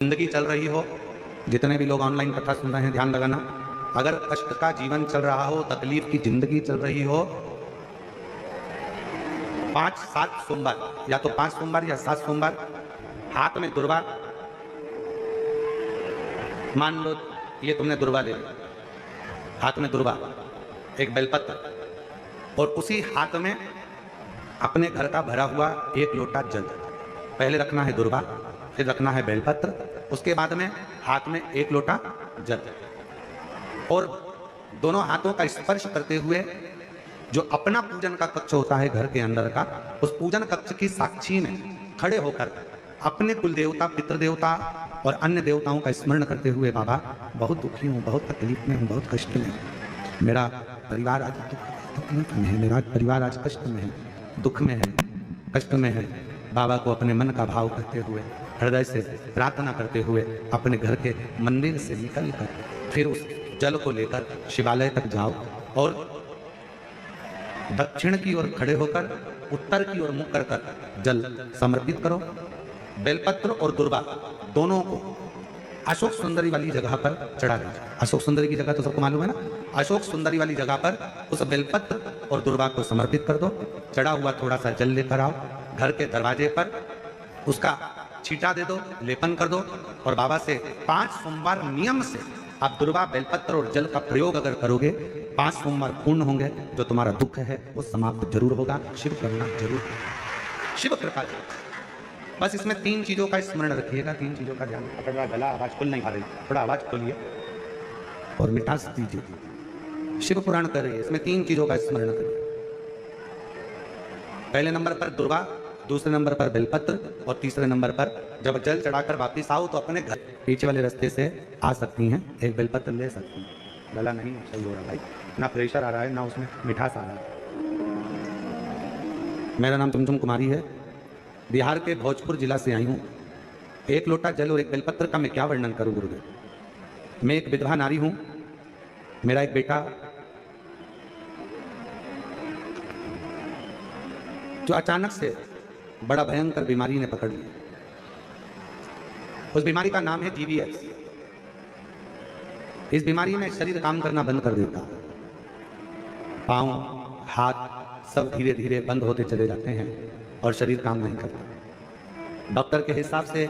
जिंदगी चल रही हो, जितने भी लोग ऑनलाइन कथा सुन रहे हैं ध्यान लगाना, अगर कष्ट का जीवन चल रहा हो, तकलीफ की जिंदगी चल रही हो, 5-7 सोमवार, या तो 5 सोमवार या 7 सोमवार, हाथ में दुर्वा, मान लो ये तुमने दुर्वा ले ली, हाथ में दुर्वा, एक बेलपत्र और उसी हाथ में अपने घर का भरा हुआ 1 लोटा जल। पहले रखना है दुर्वा, फिर रखना है बेलपत्र, उसके बाद में हाथ में 1 लोटा जल और दोनों हाथों का स्पर्श करते हुए जो अपना पूजन का कक्ष होता है घर के अंदर का, उस पूजन कक्ष की साक्षी में खड़े होकर अपने कुल देवता, पितृ देवता और अन्य देवताओं का स्मरण करते हुए, बाबा बहुत दुखी हूँ, बहुत तकलीफ में हूँ, बहुत कष्ट में हूँ, मेरा परिवार आज दुख में है, मेरा परिवार आज कष्ट में है, दुख में है, कष्ट में है। बाबा को अपने मन का भाव करते हुए, हृदय से प्रार्थना करते हुए अपने घर के मंदिर से निकलकर फिर उस जल को लेकर शिवालय तक जाओ और दक्षिण की ओर खड़े होकर उत्तर की ओर मुख कर जल समर्पित करो। बेलपत्र और दुर्वा दोनों को अशोक सुंदरी वाली जगह पर चढ़ा दीजिए। अशोक सुंदरी की जगह तो सबको मालूम है ना, अशोक सुंदरी वाली जगह पर उस बेलपत्र और दुर्वा को समर्पित कर दो। चढ़ा हुआ थोड़ा सा जल लेकर आओ, घर के दरवाजे पर उसका छींटा दे दो, लेपन कर दो और बाबा से 5 सोमवार नियम से आप दुर्वा, बेलपत्र और जल का प्रयोग अगर करोगे, 5 सोमवार पूर्ण होंगे, जो तुम्हारा दुख है वो समाप्त जरूर होगा। शिव करुणा जरूर, शिव कृपा जरूर। बस इसमें 3 चीजों का स्मरण रखिएगा, 3 चीजों का ध्यान। पकड़ा गला, आवाज खुल नहीं पा रही, थोड़ा आवाज खोलिए और मिठास दीजिए। शिव पुराण कर रही है, इसमें 3 चीजों का स्मरण करिए। पहले नंबर पर दुर्वा, दूसरे नंबर पर बेलपत्र और तीसरे नंबर पर जब जल चढ़ाकर वापिस आओ तो अपने घर पीछे वाले रास्ते से आ सकती हैं, एक बेलपत्र ले सकती हैं। गला नहीं सही हो रहा भाई, ना प्रेशर आ रहा है ना उसमें मिठास आ रहा है। मेरा नाम चुमचुम कुमारी है, बिहार के भोजपुर जिला से आई हूँ। 1 लोटा जल और 1 बेलपत्र का मैं क्या वर्णन करूँ गुरुदेव। मैं एक विधवा नारी हूँ, मेरा एक बेटा जो अचानक से बड़ा भयंकर बीमारी ने पकड़ लिया। उस बीमारी का नाम है GBS। इस बीमारी में शरीर काम करना बंद कर देता, पांव, हाथ सब धीरे धीरे बंद होते चले जाते हैं और शरीर काम नहीं करता। डॉक्टर के हिसाब से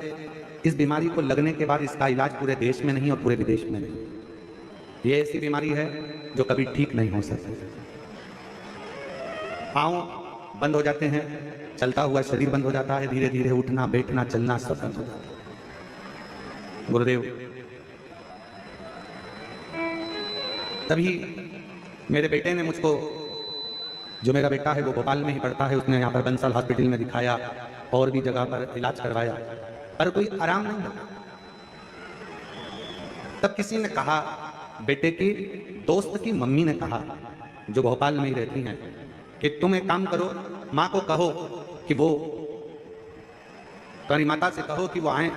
इस बीमारी को लगने के बाद इसका इलाज पूरे देश में नहीं और पूरे विदेश में नहीं। ये ऐसी बीमारी है जो कभी ठीक नहीं हो सकती। पांव बंद हो जाते हैं, चलता हुआ शरीर बंद हो जाता है, धीरे धीरे उठना, बैठना, चलना सब बंद हो जाता है। गुरुदेव, तभी मेरे बेटे ने मुझको, जो मेरा बेटा है वो भोपाल में ही पढ़ता है, उसने यहाँ पर बंसल हॉस्पिटल में दिखाया और भी जगह पर इलाज करवाया, पर कोई आराम नहीं लगा। तब किसी ने कहा, बेटे की दोस्त की मम्मी ने कहा, जो भोपाल में ही रहती हैं, कि तुम एक काम करो, माँ को कहो कि वो, तुम्हारी माता से कहो कि वो आए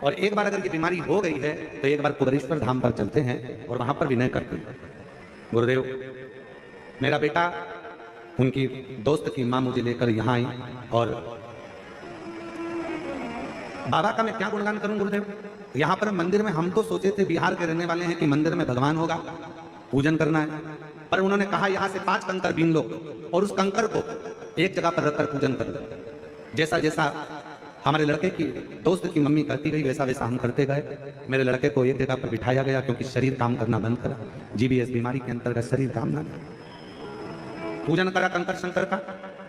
और एक बार अगर ये बीमारी हो गई है तो एक बार कुबेरेश्वर धाम पर चलते हैं और वहां पर विनय करते हैं। गुरुदेव, मेरा बेटा, उनकी दोस्त की माँ मुझे लेकर यहाँ आई और बाबा का मैं क्या गुणगान करूं गुरुदेव। यहाँ पर मंदिर में हम तो सोचे थे, बिहार के रहने वाले हैं, कि मंदिर में भगवान होगा, पूजन करना है, पर उन्होंने कहा यहाँ से 5 कंकर बीन लो और उस कंकर को एक जगह पर रखकर पूजन कर दो। जैसा जैसा हमारे लड़के की दोस्त की मम्मी करती गई, वैसा वैसा हम करते गए। मेरे लड़के को एक जगह पर बिठाया गया क्योंकि शरीर काम करना बंद करा, GBS बीमारी के अंतर्गत शरीर काम ना करा। पूजन करा कंकर शंकर का,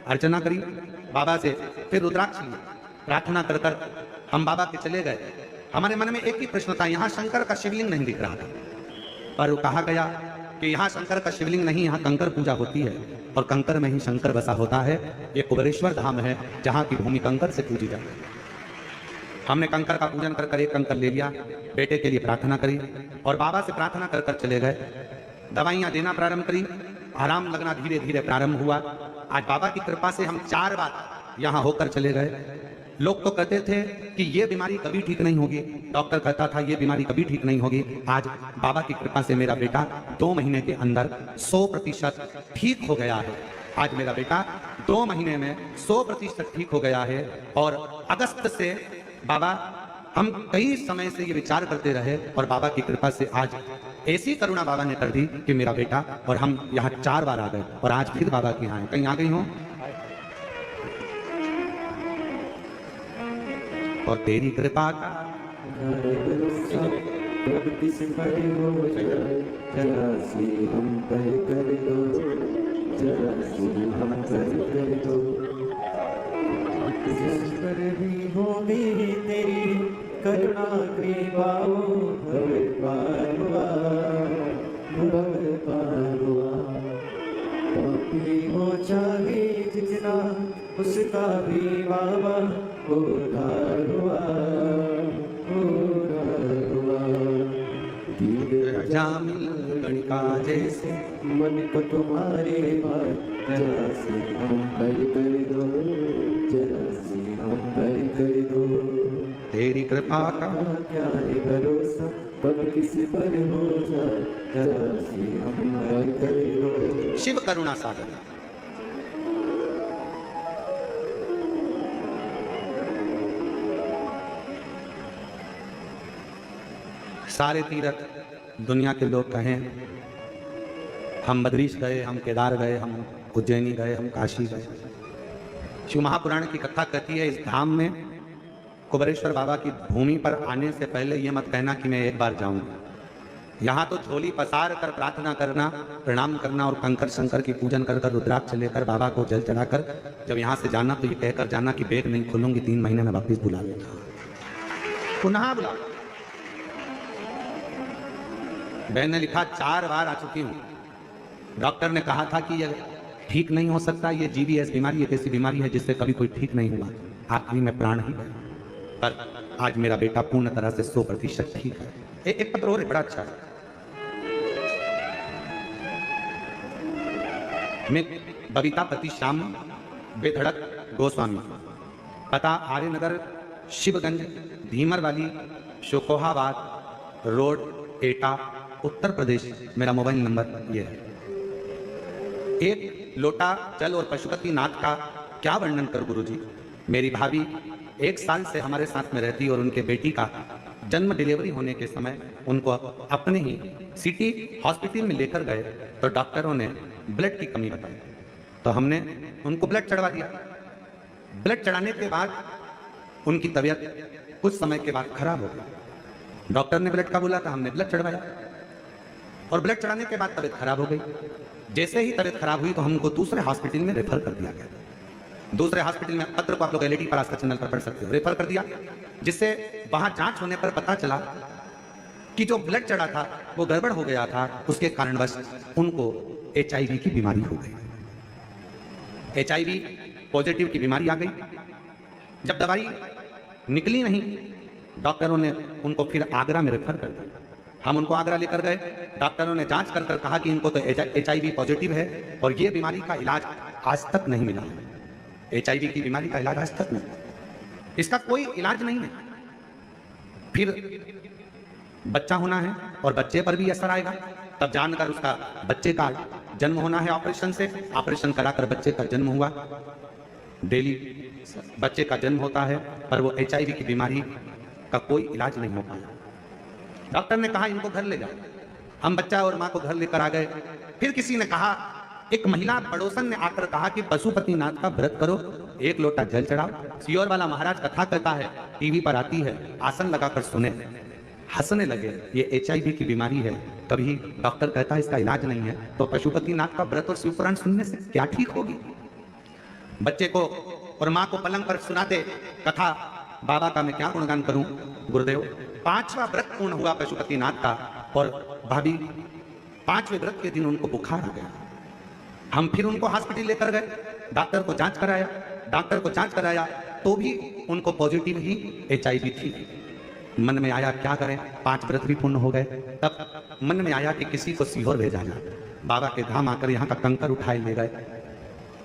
अर्चना करी बाबा से, फिर रुद्राक्ष ली, प्रार्थना कर कर हम बाबा के चले गए। हमारे मन में एक ही प्रश्न था, यहाँ शंकर का शिवलिंग नहीं दिख रहा था, पर कहा गया कि यहाँ शंकर का शिवलिंग नहीं, यहाँ कंकर पूजा होती है और कंकर में ही शंकर बसा होता है। ये कुबेरेश्वर धाम है जहाँ की भूमि कंकर से पूजी जाती है। हमने कंकर का पूजन कर कर 1 कंकर ले लिया, बेटे के लिए प्रार्थना करी और बाबा से प्रार्थना कर कर चले गए। दवाइयाँ देना प्रारंभ करी, आराम लगना धीरे धीरे प्रारंभ हुआ। आज बाबा की कृपा से हम 4 बार यहाँ होकर चले गए। लोग तो कहते थे कि ये बीमारी कभी ठीक नहीं होगी, डॉक्टर कहता था ये बीमारी कभी ठीक नहीं होगी। आज बाबा की कृपा से मेरा बेटा 2 महीने के अंदर 100% ठीक हो गया है। आज मेरा बेटा 2 महीने में 100% ठीक हो गया है और अगस्त से बाबा हम कई समय से ये विचार करते रहे और बाबा की कृपा से आज ऐसी करुणा बाबा ने कर दी कि मेरा बेटा और हम यहाँ 4 बार आ गए और आज फिर बाबा के यहाँ आए। कहीं आ गई हो? और तेरी कृपा का भी हो मेरी तेरी करुणा कृपा हो चाहे जितना उसका भी बाबा उधार हुआ जामिल गणिका जैसे मन को तुम्हारे बार जरा से हम कर दो, जरा से हम कर दो। तेरी कृपा का क्या है भरोसा कब किसी पर हो जाए, जरा से हम कर दो। शिव करुणा सागर। सारे तीर्थ दुनिया के लोग कहें, हम बद्रीश गए, हम केदार गए, हम उज्जैनी गए, हम काशी गए। शिव महापुराण की कथा कहती है, इस धाम में कुबेरेश्वर बाबा की भूमि पर आने से पहले ये मत कहना कि मैं एक बार जाऊंगा। यहाँ तो झोली पसार कर प्रार्थना करना, प्रणाम करना और कंकर शंकर की पूजन कर कर रुद्राक्ष लेकर बाबा को जल चढ़ाकर जब यहाँ से जाना तो ये कहकर जाना कि बैग नहीं खोलूंगी, 3 महीने में वापिस बुला लेगा, पुनः बुला। बहन ने लिखा 4 बार आ चुकी हूँ। डॉक्टर ने कहा था कि यह ठीक नहीं हो सकता, ये GBS बीमारी एक ऐसी बीमारी है जिससे कभी कोई ठीक नहीं हुआ, आखिरी में प्राण ही गया। पर आज मेरा बेटा पूर्ण तरह से 100% ठीक है। एक पत्र और बड़ा अच्छा है। मैं बबीता पति श्याम बेधड़क गोस्वामी, पता आर्यनगर शिवगंज धीमर वाली शोकोहाबाद रोड एटा उत्तर प्रदेश। मेरा मोबाइल नंबर ये है। एक लोटा जल और पशुपति नाथ का क्या वर्णन कर गुरुजी। मेरी भाभी 1 साल से हमारे साथ में रहती और उनके बेटी का जन्म डिलीवरी होने के समय उनको अपने ही सिटी हॉस्पिटल में लेकर गए तो डॉक्टरों ने ब्लड की कमी बताई, तो हमने उनको ब्लड चढ़वा दिया। ब्लड चढ़ाने के बाद उनकी तबीयत कुछ समय के बाद खराब हो गई। डॉक्टर ने ब्लड का बोला था, हमने ब्लड चढ़वाया और ब्लड चढ़ाने के बाद तबीयत खराब हो गई। जैसे ही तबीयत खराब हुई तो हमको दूसरे हॉस्पिटल में रेफर कर दिया गया। दूसरे हॉस्पिटल में पत्र को आप लोग LED पर आस्था चैनल पर पढ़ सकते हो, रेफर कर दिया, जिससे वहां जांच होने पर पता चला कि जो ब्लड चढ़ा था वो गड़बड़ हो गया था, उसके कारणवश उनको HIV की बीमारी हो गई। HIV पॉजिटिव की बीमारी आ गई। जब दवाई निकली नहीं, डॉक्टरों ने उनको फिर आगरा में रेफर कर दिया। हम उनको आगरा लेकर गए। डॉक्टरों ने जांच कर कहा कि इनको तो HIV पॉजिटिव है और ये बीमारी का इलाज आज तक नहीं मिला। HIV की बीमारी का इलाज आज तक नहीं, इसका कोई इलाज नहीं है। फिर बच्चा होना है और बच्चे पर भी असर आएगा, तब जानकर उसका बच्चे का जन्म होना है ऑपरेशन से। ऑपरेशन कराकर बच्चे का जन्म हुआ। डेली बच्चे का जन्म होता है पर वो HIV की बीमारी का कोई इलाज नहीं हो पाया। डॉक्टर ने कहा इनको घर ले जाओ। हम बच्चा और माँ को घर लेकर आ गए। फिर किसी ने कहा, एक महिला पड़ोसन ने आकर कहा कि पशुपतिनाथ का व्रत करो, 1 लोटा जल चढ़ाओ। सियोर वाला महाराज कथा कहता है, टीवी पर आती है, आसन लगाकर सुने। हंसने लगे, ये HIV की बीमारी है। तभी डॉक्टर कहता है इसका इलाज नहीं है, तो पशुपतिनाथ का व्रत और शिव पुराण सुनने से क्या ठीक होगी। बच्चे को और माँ को पलंग पर सुनाते कथा, बाबा का मैं क्या गुणगान करूं गुरुदेव। 5वां व्रत पूर्ण हुआ पशुपतिनाथ का और भाभी 5वें व्रत के दिन उनको बुखार आ गया। हम फिर उनको हॉस्पिटल लेकर गए, डॉक्टर को जांच कराया तो भी उनको पॉजिटिव ही HIV थी। मन में आया क्या करें, 5 व्रत भी पूर्ण हो गए। तब मन में आया कि किसी को सीहोर भेजा जाए। बाबा के धाम आकर यहाँ का कंकर उठाए ले गए,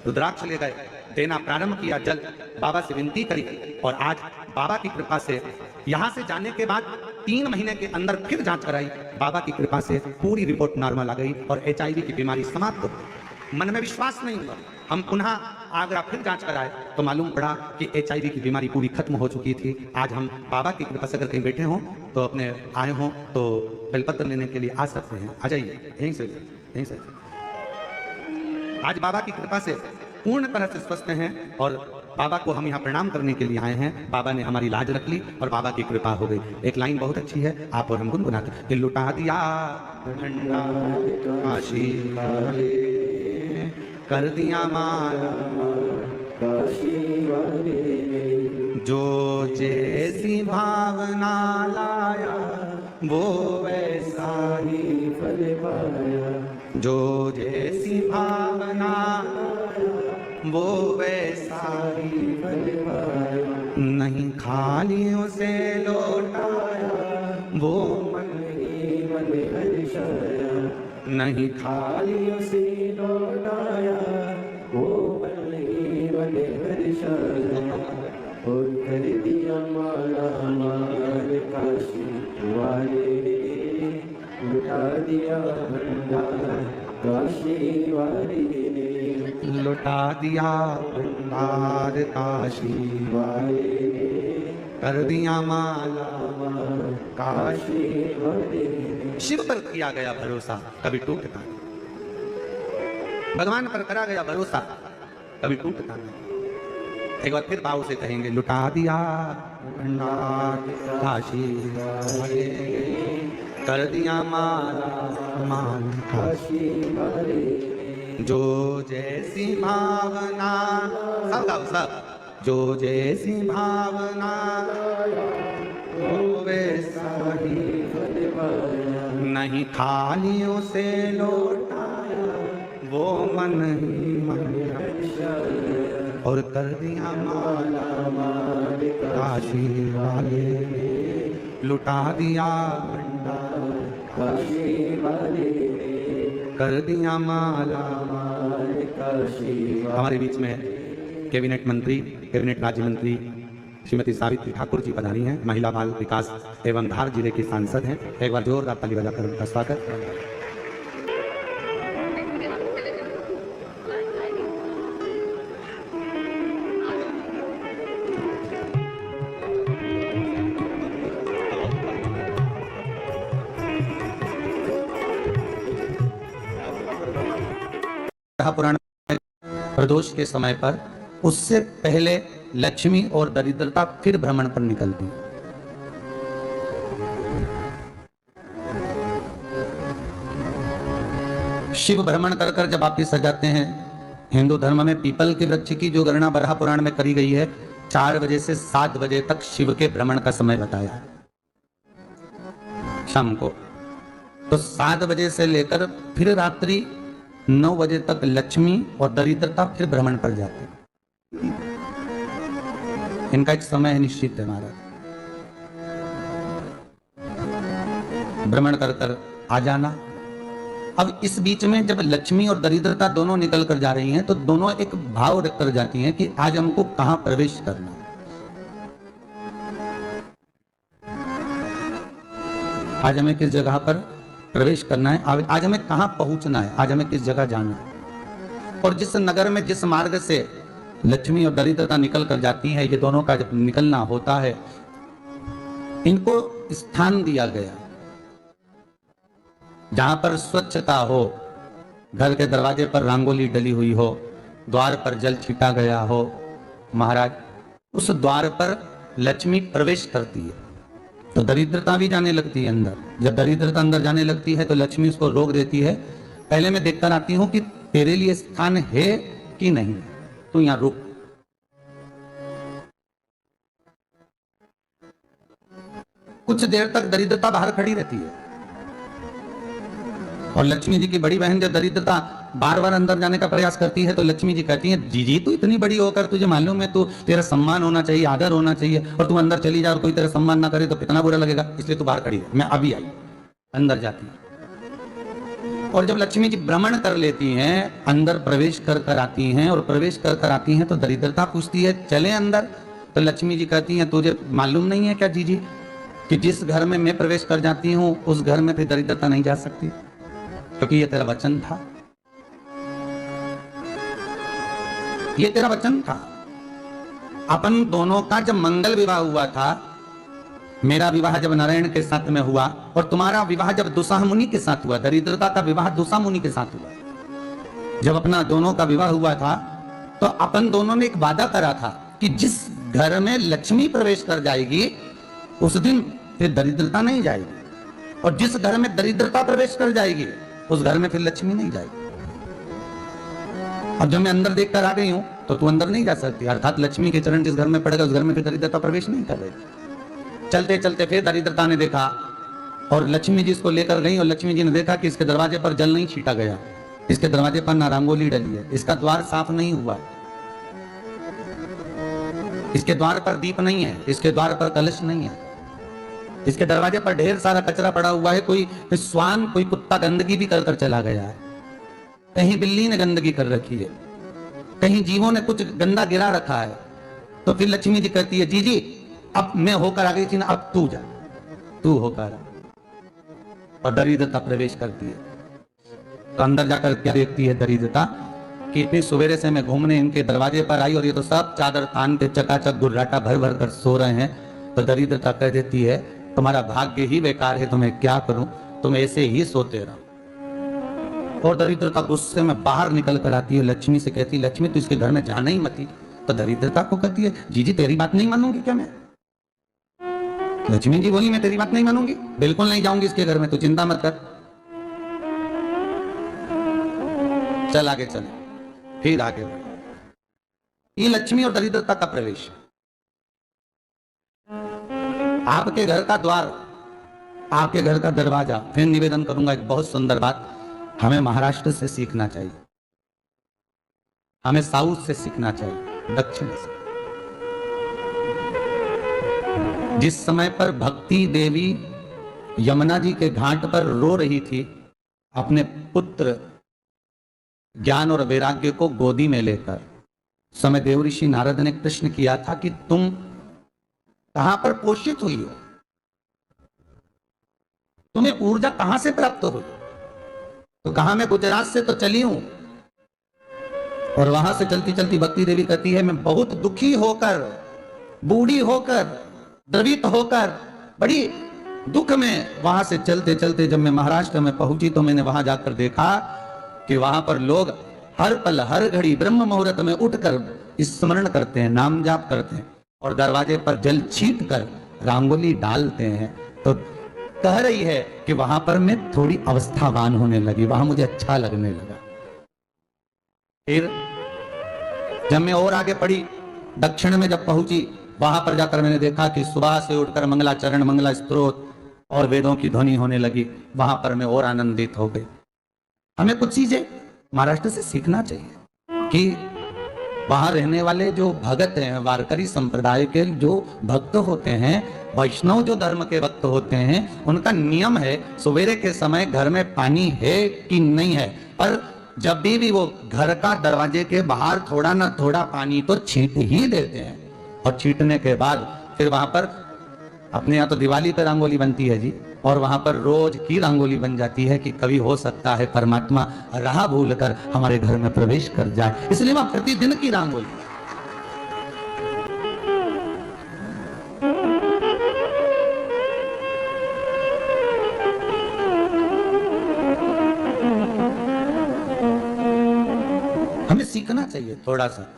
रुद्राक्ष ले गए, देना प्रारंभ किया जल, बाबा से विनती करी और आज बाबा की कृपा से यहाँ से जाने के बाद 3 महीने के अंदर फिर जांच कराई। बाबा की कृपा से पूरी रिपोर्ट नॉर्मल आ गई और HIV की बीमारी समाप्त हो गई। मन में विश्वास नहीं हुआ। हम पुनः आगरा फिर जांच कराए तो मालूम पड़ा कि HIV की बीमारी पूरी खत्म हो चुकी थी। आज हम बाबा की कृपा से अगर कहीं बैठे हों तो अपने आए हों तो बेलपत्र लेने के लिए आ सकते हैं। आ जाइए, यहीं से। आज बाबा की कृपा से पूर्ण तरह से स्वस्थ हैं और बाबा को हम यहाँ प्रणाम करने के लिए आए हैं। बाबा ने हमारी लाज रख ली और बाबा की कृपा हो गई। एक लाइन बहुत अच्छी है, आप और हम गुनगुनाते हैं। लुटा दिया भंडार काशी वाले, कर दिया माला काशी वाले जो जैसी भावना लाया वो वैसा ही फल पाया, जो जैसी भावना वो वैसा ही फल पाया, नहीं खाली उसे लौटाया वो मन ही मन हर्षाया, नहीं खाली उसे लौटाया वो मन ही मन हर्षाया, और कर दिया माला माल काशी वाले, लुटा दिया भंडार काशी वाले, लुटा दिया भंडार काशी वाले कर दिया माला काशी वाले। शिव पर किया गया भरोसा कभी टूटता नहीं, भगवान पर करा गया भरोसा कभी टूटता नहीं। एक बार फिर भाव से कहेंगे, लुटा दिया भंडार काशी वाले कर दिया माला माल काशी वाले, जो जैसी भावना सब गाओ सब, जो जैसी भावना वो वैसा ही फल पाया, नहीं खाली उसे लौटाया वो मन ही मन और कर दिया माला माल काशी वाले, लुटा दिया भंडार काशी वाले, कर दिया माला। माल काशी हमारे बीच में कैबिनेट मंत्री, कैबिनेट राज्य मंत्री श्रीमती सावित्री ठाकुर जी पधारी हैं, महिला बाल विकास एवं धार जिले की सांसद हैं। एक बार जोरदार ताली बजाकर उनका स्वागत। पुराण में प्रदोष के समय पर उससे पहले लक्ष्मी और दरिद्रता फिर भ्रमण पर निकलती। शिव भ्रमण कर कर जब वापिस आ जाते हैं, हिंदू धर्म में पीपल के वृक्ष की जो गणना बराह पुराण में करी गई है, 4 बजे से 7 बजे तक शिव के भ्रमण का समय बताया शाम को। तो 7 बजे से लेकर फिर रात्रि 9 बजे तक लक्ष्मी और दरिद्रता फिर भ्रमण पर जाते। इनका एक समय है निश्चित है महाराज, भ्रमण कर कर आ जाना। अब इस बीच में जब लक्ष्मी और दरिद्रता दोनों निकल कर जा रही हैं तो दोनों एक भाव रख कर जाती हैं कि आज हमको कहां प्रवेश करना है, आज हमें किस जगह पर प्रवेश करना है, आज हमें कहां पहुंचना है, आज हमें किस जगह जाना है। और जिस नगर में जिस मार्ग से लक्ष्मी और दरिद्रता निकल कर जाती है, ये दोनों का जब निकलना होता है, इनको स्थान दिया गया जहां पर स्वच्छता हो, घर के दरवाजे पर रंगोली डली हुई हो, द्वार पर जल छिटा गया हो। महाराज उस द्वार पर लक्ष्मी प्रवेश करती है तो दरिद्रता भी जाने लगती है अंदर। जब दरिद्रता अंदर जाने लगती है तो लक्ष्मी उसको रोक देती है, पहले मैं देखकर आती हूं कि तेरे लिए स्थान है कि नहीं, तू यहां रुक। कुछ देर तक दरिद्रता बाहर खड़ी रहती है और लक्ष्मी जी की बड़ी बहन जब दरिद्रता बार बार अंदर जाने का प्रयास करती है तो लक्ष्मी जी कहती है, जी तू इतनी बड़ी होकर तुझे मालूम है, तू तेरा सम्मान होना चाहिए, आदर होना चाहिए, और तू अंदर चली जा और कोई तेरा सम्मान ना करे तो कितना बुरा लगेगा, इसलिए तू बाहर खड़ी है। मैं अभी आई, अंदर जाती है। और जब लक्ष्मी जी भ्रमण कर लेती हैं, अंदर प्रवेश कर कर आती हैं, और प्रवेश कर कर आती हैं तो दरिद्रता पूछती है चले अंदर, तो लक्ष्मी जी कहती हैं तुझे मालूम नहीं है क्या जी कि जिस घर में मैं प्रवेश कर जाती हूँ उस घर में फिर दरिद्रता नहीं जा सकती, क्योंकि ये तेरा वचन था। ये तेरा वचन था। अपन दोनों का जब मंगल विवाह हुआ था, मेरा विवाह जब नारायण के साथ में हुआ और तुम्हारा विवाह जब दुसाह मुनि के साथ हुआ, दरिद्रता का विवाह दुसा मुनि के साथ हुआ, जब अपना दोनों का विवाह हुआ था तो अपन दोनों ने एक वादा करा था कि जिस घर में लक्ष्मी प्रवेश कर जाएगी उस दिन फिर दरिद्रता नहीं जाएगी, और जिस घर में दरिद्रता प्रवेश कर जाएगी उस घर में फिर लक्ष्मी नहीं जाएगी। अब जब मैं अंदर देख कर आ गई हूं तो तू अंदर नहीं जा सकती, अर्थात लक्ष्मी के चरण जिस घर में पड़ेगा उस घर में फिर दरिद्रता प्रवेश नहीं कर रही। चलते चलते फिर दरिद्रता ने देखा और लक्ष्मी जी इसको लेकर गई, और लक्ष्मी जी ने देखा कि इसके दरवाजे पर जल नहीं छीटा गया, इसके दरवाजे पर ना रंगोली डली है, इसका द्वार साफ नहीं हुआ, इसके द्वार पर दीप नहीं है, इसके द्वार पर कलश नहीं है, इसके दरवाजे पर ढेर सारा कचरा पड़ा हुआ है, कोई श्वान कोई कुत्ता गंदगी भी कर चला गया है, कहीं बिल्ली ने गंदगी कर रखी है, कहीं जीवों ने कुछ गंदा गिरा रखा है। तो फिर लक्ष्मी जी कहती है, जी जी अब मैं होकर आ गई थी ना, अब तू जा, तू होकर आ, और दरिद्रता प्रवेश करती है। तो अंदर जाकर क्या देखती है दरिद्रता कि इतनी सवेरे से मैं घूमने इनके दरवाजे पर आई और ये तो सब चादर तान के चकाचक गुर्राटा भर भर कर सो रहे हैं। तो दरिद्रता कह देती है, तुम्हारा भाग्य ही बेकार है, तुम्हें क्या करूं, तुम ऐसे ही सोते रहो। और दरिद्रता गुस्से में बाहर निकल कर आती है, लक्ष्मी से कहती, लक्ष्मी तू इसके घर में जाना ही मत। तो दरिद्रता को कहती है, जी जी तेरी बात नहीं मानूंगी क्या मैं? लक्ष्मी जी बोली, मैं तेरी बात नहीं मानूंगी, बिल्कुल नहीं जाऊंगी इसके घर में, तू चिंता मत कर। चल आगे चल, फिर आगे बढ़। ये लक्ष्मी और दरिद्रता का प्रवेश। आपके घर का द्वार, आपके घर का दरवाजा। फिर निवेदन करूंगा एक बहुत सुंदर बात, हमें महाराष्ट्र से सीखना चाहिए, हमें साउथ से सीखना चाहिए, दक्षिण से। जिस समय पर भक्ति देवी यमुना जी के घाट पर रो रही थी, अपने पुत्र ज्ञान और वैराग्य को गोदी में लेकर, समय देव ऋषि नारद ने प्रश्न किया था कि तुम कहां पर पोषित हुई हो, तुम्हें ऊर्जा कहां से प्राप्त हुई? तो कहा मैं गुजरात से तो चली हूं। और वहां से चलती चलती भक्ति देवी कहती है, मैं बहुत दुखी होकर, बूढ़ी होकर, द्रवित होकर, बड़ी दुख में वहां से चलते चलते जब मैं महाराष्ट्र में पहुंची तो मैंने वहां जाकर देखा कि वहां पर लोग हर पल हर घड़ी ब्रह्म मुहूर्त में उठकर स्मरण करते हैं, नाम जाप करते हैं और दरवाजे पर जल छीट कर रंगोली डालते हैं। तो कह रही है कि वहां पर मैं थोड़ी अवस्थावान होने लगी, वहां मुझे अच्छा लगने लगा। फिर जब मैं और आगे पढ़ी, दक्षिण में जब पहुंची, वहां पर जाकर मैंने देखा कि सुबह से उठकर मंगलाचरण, मंगला स्तोत्र और वेदों की ध्वनि होने लगी। वहां पर मैं और आनंदित हो गई। हमें कुछ चीजें महाराष्ट्र से सीखना चाहिए कि वहां रहने वाले जो भगत हैं, वारकरी संप्रदाय के जो भक्त होते हैं, वैष्णव जो धर्म के भक्त होते हैं, उनका नियम है सवेरे के समय घर में पानी है कि नहीं है, पर जब भी वो घर का दरवाजे के बाहर थोड़ा ना थोड़ा पानी तो छींट ही देते हैं। और छींटने के बाद फिर वहां पर, अपने यहाँ तो दिवाली पर रंगोली बनती है जी, और वहां पर रोज की रंगोली बन जाती है कि कभी हो सकता है परमात्मा राह भूल कर हमारे घर में प्रवेश कर जाए, इसलिए वहां प्रतिदिन की रंगोली। हमें सीखना चाहिए थोड़ा सा।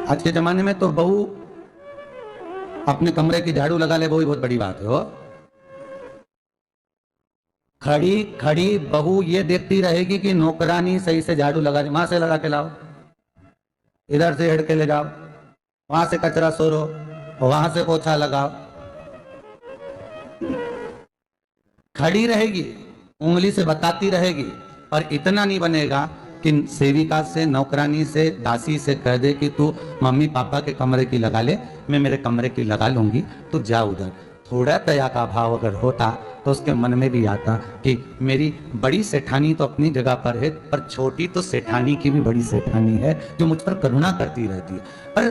आज के जमाने में तो बहू अपने कमरे की झाड़ू लगा ले, वो ही बहुत बड़ी बात है। खड़ी खड़ी बहू ये देखती रहेगी कि नौकरानी सही से झाड़ू लगा दे, वहां से लगा के लाओ, इधर से हेड के ले जाओ, वहां से कचरा सोरो, वहां से पोछा लगाओ। खड़ी रहेगी, उंगली से बताती रहेगी, और इतना नहीं बनेगा कि सेविका से, नौकरानी से, दासी से कह दे कि तू मम्मी पापा के कमरे की लगा ले, मैं मेरे कमरे की लगा लूंगी, तू जा उधर। थोड़ा दया का भाव अगर होता तो उसके मन में भी आता कि मेरी बड़ी सेठानी तो अपनी जगह पर है, पर छोटी तो सेठानी की भी बड़ी सेठानी है जो मुझ पर करुणा करती रहती है। पर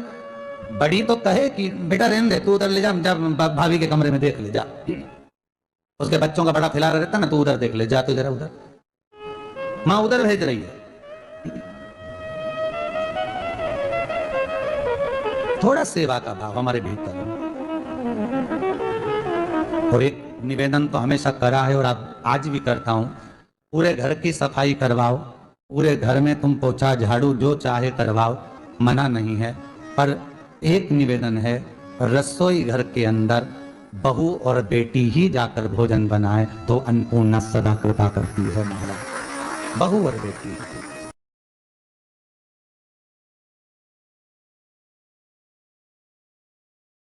बड़ी तो कहे कि बेटा रहने दे, तू उधर ले जा, भाभी के कमरे में देख ले जा, उसके बच्चों का बड़ा खिलारा रहता ना, तू उधर देख ले जा, तू जरा उधर, माँ उधर भेज रही है। थोड़ा सेवा का भाव हमारे भीतर हो। और एक निवेदन तो हमेशा करा है और अब आज भी करता हूं, पूरे घर की सफाई करवाओ, पूरे घर में तुम पोछा झाड़ू जो चाहे करवाओ, मना नहीं है। पर एक निवेदन है, रसोई घर के अंदर बहू और बेटी ही जाकर भोजन बनाए तो अन्नपूर्णा सदा कृपा करती है महाराज। बहू और बेटी।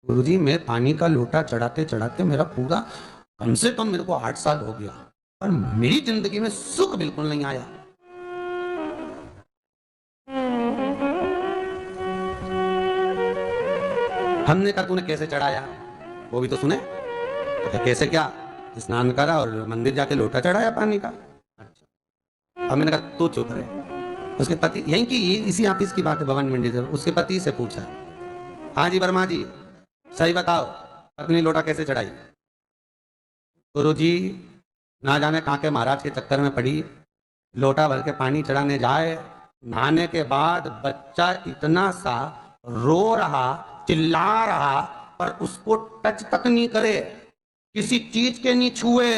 गुरुजी, मैं पानी का लोटा चढ़ाते चढ़ाते मेरा पूरा कम से कम मेरे को 8 साल हो गया, पर मेरी जिंदगी में सुख बिल्कुल नहीं आया। हमने कहा तूने कैसे चढ़ाया, वो भी तो सुने। तो कैसे, क्या स्नान करा और मंदिर जाके लोटा चढ़ाया पानी का। अच्छा, अब मैंने कहा तू चुप रहे। उसके पति, यहीं की इसी ऑफिस की बात है, भवन मंडी से, उसके पति से पूछा, हाँ जी वर्मा जी सही बताओ, पत्नी लोटा कैसे चढ़ाई। गुरुजी, ना जाने कहाँ के महाराज के चक्कर में पड़ी, लोटा भर के पानी चढ़ाने जाए, नहाने के बाद बच्चा इतना सा रो रहा, चिल्ला रहा, पर उसको टच तक नहीं करे, किसी चीज के नहीं छुए,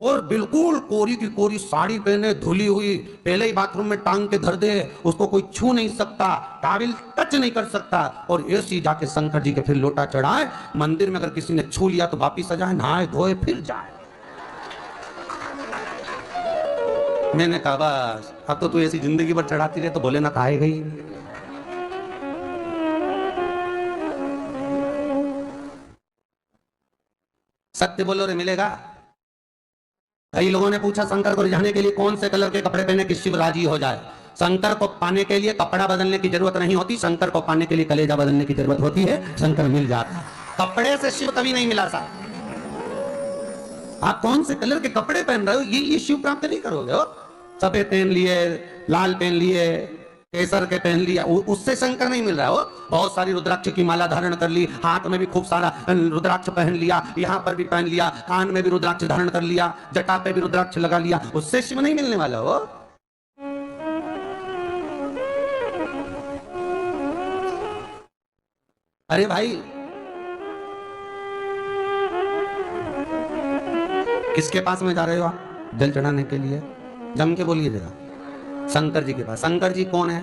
और बिल्कुल कोरी की कोरी साड़ी पहने, धुली हुई, पहले ही बाथरूम में टांग के धर दे, उसको कोई छू नहीं सकता, टाविल टच नहीं कर सकता, और ऐसी जाके शंकर जी के फिर लोटा चढ़ाए। मंदिर में अगर किसी ने छू लिया तो वापिस आ जाए, नहाए धोए फिर जाए। मैंने कहा बस अब तो तू ऐसी जिंदगी भर चढ़ाती रहे तो भोलेनाथ आएगा ही। सत्य बोलो रे मिलेगा। कई लोगों ने पूछा शंकर को रिझाने के लिए कौन से कलर के कपड़े पहने कि शिव राजी हो जाए। शंकर को पाने के लिए कपड़ा बदलने की जरूरत नहीं होती, शंकर को पाने के लिए कलेजा बदलने की जरूरत होती है, शंकर मिल जाता है। कपड़े से शिव कभी नहीं मिला साहब। आप कौन से कलर के कपड़े पहन रहे हो, ये शिव प्राप्त नहीं करोगे हो। सफेद पहन लिए, लाल पहन लिए, केसर के पहन लिया, उससे शंकर नहीं मिल रहा हो। बहुत सारी रुद्राक्ष की माला धारण कर ली, हाथ में भी खूब सारा रुद्राक्ष पहन लिया, यहाँ पर भी पहन लिया, कान में भी रुद्राक्ष धारण कर लिया, जटा पे भी रुद्राक्ष लगा लिया, उससे शिव नहीं मिलने वाला हो। अरे भाई, किसके पास में जा रहे हो आप जल चढ़ाने के लिए? जम के बोलिए जरा। शंकर जी के पास। शंकर जी कौन है?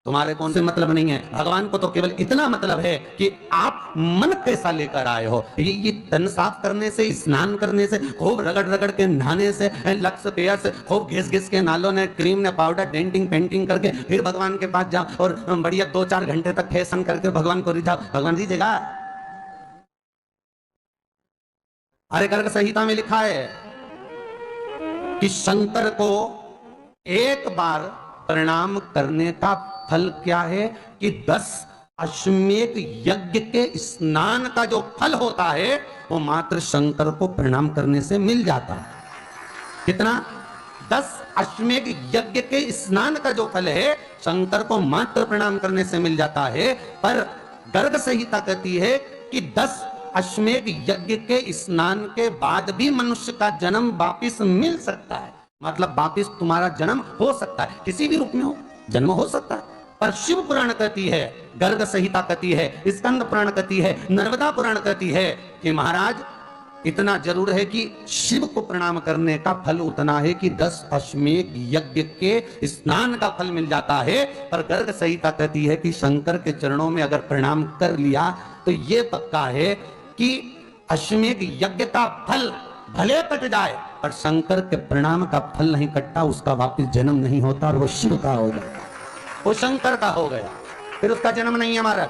तुम्हारे कौन से मतलब नहीं है। भगवान को तो केवल इतना मतलब है कि आप मन कैसा लेकर आए हो। ये तन साफ करने से, स्नान करने से, खूब रगड़ रगड़ के नहाने से, लक्स पेयर से, खूब घिस घिस के नालों ने क्रीम ने पाउडर डेंटिंग पेंटिंग करके फिर भगवान के पास जाओ और बढ़िया 2-4 घंटे तक फैशन करके भगवान को रिझाओ, भगवान दीजिएगा? अरे गर्ग संहिता में लिखा है कि शंकर को एक बार प्रणाम करने का फल क्या है कि 10 अश्वमेध यज्ञ के स्नान का जो फल होता है वो मात्र शंकर को प्रणाम करने से मिल जाता है। कितना? 10 अश्वमेध यज्ञ के स्नान का जो फल है शंकर को मात्र प्रणाम करने से मिल जाता है। पर गर्ग संहिता कहती है कि 10 अश्वमेध यज्ञ के स्नान के बाद भी मनुष्य का जन्म वापिस मिल सकता है। मतलब वापिस तुम्हारा जन्म हो सकता है, किसी भी रूप में हो, जन्म हो सकता है। पर शिव पुराण कहती है, गर्ग संहिता कहती है, स्कंद पुराण कहती है, नर्मदा पुराण कहती है कि महाराज इतना जरूर है कि शिव को प्रणाम करने का फल उतना है कि 10 अश्वमेध यज्ञ के स्नान का फल मिल जाता है। पर गर्ग संहिता कहती है कि शंकर के चरणों में अगर प्रणाम कर लिया तो ये पक्का है कि अश्वमेध यज्ञ का फल भले कट जाए पर शंकर के प्रणाम का फल नहीं कटता, उसका वापिस जन्म नहीं होता और वो शिव का हो गया, वो शंकर का हो गया, फिर उसका जन्म नहीं है महाराज।